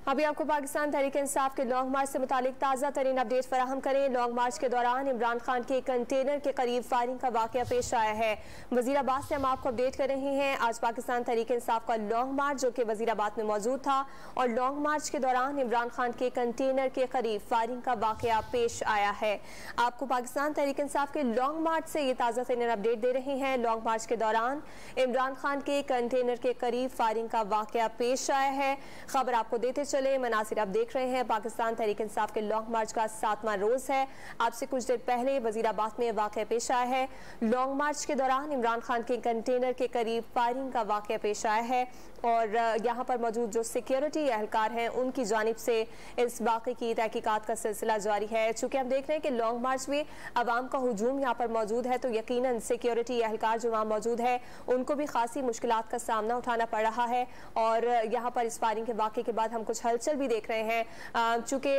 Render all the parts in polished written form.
अभी आपको पाकिस्तान तहरीक इंसाफ के लॉन्ग मार्च से मुतालिक ताज़ा तरीन अपडेट फराहम करें। लॉन्ग मार्च के दौरान इमरान खान के कंटेनर के करीब फायरिंग का वाकया पेश आया है। वजीराबाद से हम आपको अपडेट कर रहे हैं। आज पाकिस्तान तहरीक इंसाफ का लॉन्ग मार्च जो कि वजीराबाद में मौजूद था और लॉन्ग मार्च के दौरान इमरान खान के कंटेनर के करीब फायरिंग का वाकया पेश आया है। आपको पाकिस्तान तहरीक इंसाफ के लॉन्ग मार्च से ये ताज़ा तरीन अपडेट दे रहे हैं। लॉन्ग मार्च के दौरान इमरान खान के कंटेनर के करीब फायरिंग का वाकया पेश आया है। खबर आपको देते चले, मनासिर आप देख रहे हैं पाकिस्तान तहरीक इंसाफ के लॉन्ग मार्च का 7वां रोज है। आपसे कुछ देर पहले वजीराबाद में वाकया पेश आया है। लॉन्ग मार्च के दौरान इमरान खान के कंटेनर के करीब फायरिंग का वाकया पेश आया है और यहाँ पर मौजूद जो सिक्योरिटी एहलकार हैं उनकी जानिब से इस वाक़े की तहकीकात का सिलसिला जारी है। चूंकि हम देख रहे हैं कि लॉन्ग मार्च में अवाम का हुजूम यहाँ पर मौजूद है, तो यकीनन सिक्योरिटी एहलकार जो वहाँ मौजूद है उनको भी खासी मुश्किलात का सामना उठाना पड़ रहा है। और यहाँ पर इस फायरिंग के वाक़े के बाद हम कुछ हलचल भी देख रहे हैं। चूंकि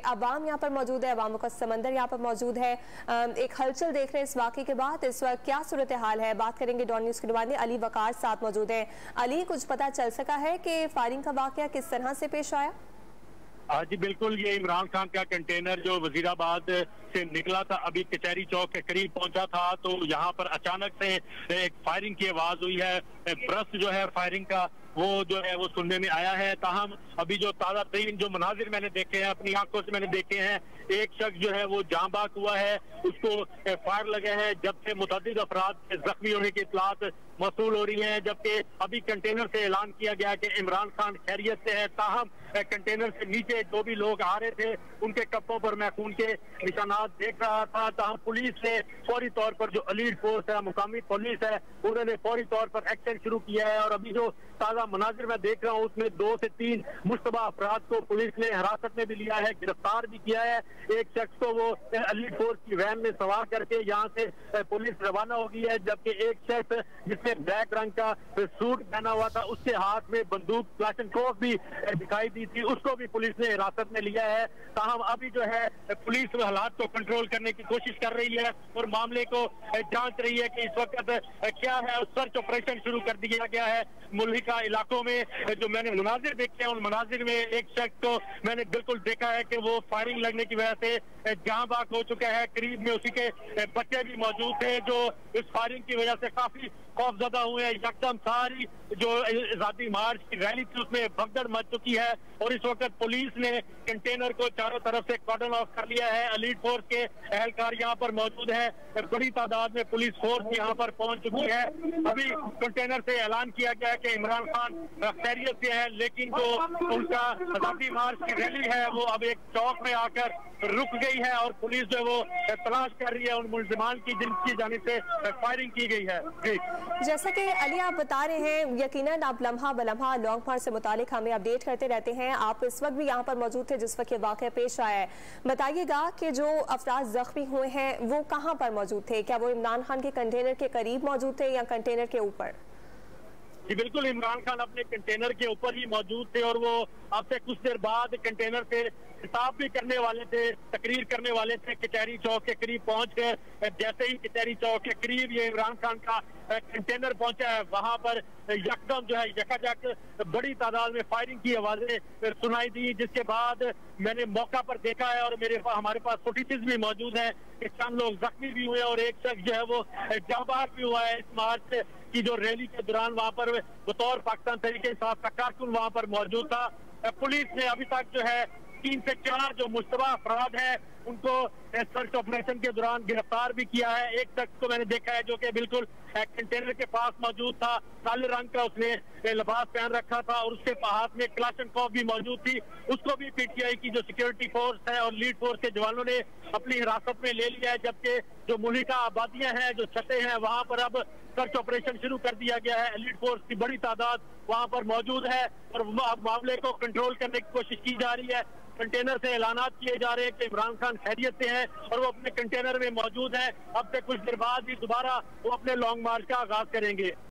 अवाम यहाँ पर मौजूद है, अवामों का समंदर यहाँ पर मौजूद है, एक हलचल देख रहे हैं इस वाक़े के बाद। इस वक्त क्या सूरत हाल है, बात करेंगे। डॉन न्यूज़ के नुमाइंदे अली वकार साथ मौजूद हैं। अली, कुछ पता चल सका है कि फायरिंग का वाक़या किस तरह से पेश आया? जी बिल्कुल, ये इमरान खान का कंटेनर जो वजीराबाद से निकला था अभी कचहरी चौक के करीब पहुंचा था, तो यहाँ पर अचानक से एक फायरिंग की आवाज हुई है। ब्रस्ट जो है फायरिंग का वो जो है वो सुनने में आया है। ताहम अभी जो ताज़ा तरीन जो मनाजिर मैंने देखे हैं, अपनी आंखों से मैंने देखे हैं, एक शख्स जो है वो जाँ बाक हुआ है, उसको फायर लगे हैं, जबकि मुतअद्दिद अफराद के जख्मी होने की इत्तलात मौसूल हो रही है। जबकि अभी कंटेनर से ऐलान किया गया कि इमरान खान खैरियत से है। ताहम कंटेनर से नीचे जो भी लोग आ रहे थे उनके कप्पों पर मैं खून के निशानात देख रहा था। ताहम पुलिस ने फौरी तौर पर, जो एलीट फोर्स है, मुकामी पुलिस है, उन्होंने फौरी तौर पर एक्शन शुरू किया है। और अभी जो ताज़ा मनाजिर मैं देख रहा हूँ उसमें 2 से 3 मुश्तबा अफराद को पुलिस ने हिरासत में भी लिया है, गिरफ्तार भी किया है। एक शख्स को वो एलीट फोर्स की वैन में सवार करके यहाँ से पुलिस रवाना हो गई है, जबकि एक शख्स जिसने ब्लैक रंग का सूट पहना हुआ था उसके हाथ में बंदूक क्लाशनकोव भी दिखाई दी थी, उसको भी पुलिस ने हिरासत में लिया है। ताहम अभी जो है पुलिस हालात को कंट्रोल करने की कोशिश कर रही है और मामले को जांच रही है कि इस वक्त क्या है। सर्च ऑपरेशन शुरू कर दिया गया है मुल्हिका इलाकों में। जो मैंने मनाजिर देखे हैं उन मनाजिर में एक शख्स को मैंने बिल्कुल देखा है कि वो फायरिंग लगने की वजह से जहाँ बाक हो चुका है। करीब में उसी के बच्चे भी मौजूद थे जो इस फायरिंग की वजह से काफी खौफजदा हुए हैं। यकदम सारी जो आजादी मार्च की रैली थी उसमें भगदड़ मच चुकी है और इस वक्त पुलिस ने कंटेनर को चारों तरफ से कॉर्डन ऑफ कर लिया है। एलीट फोर्स के एहलकार यहाँ पर मौजूद है, बड़ी तादाद में पुलिस फोर्स यहाँ पर पहुंच चुकी है। अभी कंटेनर से ऐलान किया गया कि इमरान खान खैरियत से है, लेकिन जो उनका आजादी मार्च की रैली है वो अब एक चौक में आकर रुक गई है और पुलिस जो है वो तलाश कर रही है उन मुल्जिमान की जिनकी जानिब से फायरिंग की गई है। जी, जैसा कि अली आप बता रहे हैं, यकीनन आप लम्हा बलम्हा लॉन्ग मार्च से मुतालिक हमें अपडेट करते रहते हैं। आप इस वक्त भी यहाँ पर मौजूद थे जिस वक्त ये वाक़या पेश आया है। बताइएगा कि जो अफराद जख्मी हुए हैं वो कहाँ पर मौजूद थे? क्या वो इमरान खान के कंटेनर के करीब मौजूद थे या कंटेनर के ऊपर? जी बिल्कुल, इमरान खान अपने कंटेनर के ऊपर ही मौजूद थे और वो अब से कुछ देर बाद कंटेनर पे खिताब भी करने वाले थे, तकरीर करने वाले थे। कचहरी चौक के करीब पहुंच गए। जैसे ही कचहरी चौक के करीब ये इमरान खान का कंटेनर पहुंचा है, वहां पर यकदम जो है यकायक बड़ी तादाद में फायरिंग की आवाजें सुनाई दी, जिसके बाद मैंने मौका पर देखा है और हमारे पास फुटेजेस भी मौजूद है कि चंद लोग जख्मी भी हुए और एक शख्स जो है वो जाबाज भी हुआ है। इस मार्च की जो रैली के दौरान वहां पर बतौर पाकिस्तान तहरीक इंसाफ का कारकुन वहां पर मौजूद था। पुलिस ने अभी तक जो है 3 से 4 जो मुश्तबा अफराद है उनको सर्च ऑपरेशन के दौरान गिरफ्तार भी किया है। एक शख्स को मैंने देखा है जो कि बिल्कुल कंटेनर के पास मौजूद था, काले रंग का उसने लिबास पहन रखा था और उसके हाथ में क्लाशनकोव भी मौजूद थी। उसको भी पीटीआई की जो सिक्योरिटी फोर्स है और लीड फोर्स के जवानों ने अपनी हिरासत में ले लिया है, जबकि जो मुल्हिका आबादियां हैं, जो छतें हैं, वहां पर अब सर्च ऑपरेशन शुरू कर दिया गया है। एलीट फोर्स की बड़ी तादाद वहां पर मौजूद है और मामले को कंट्रोल करने की कोशिश की जा रही है। कंटेनर से ऐलानात किए जा रहे हैं कि इमरान खान खैरियत से है और वो अपने कंटेनर में मौजूद है। अब से कुछ देर बाद ही दोबारा वो अपने लॉन्ग मार्च का आगाज करेंगे।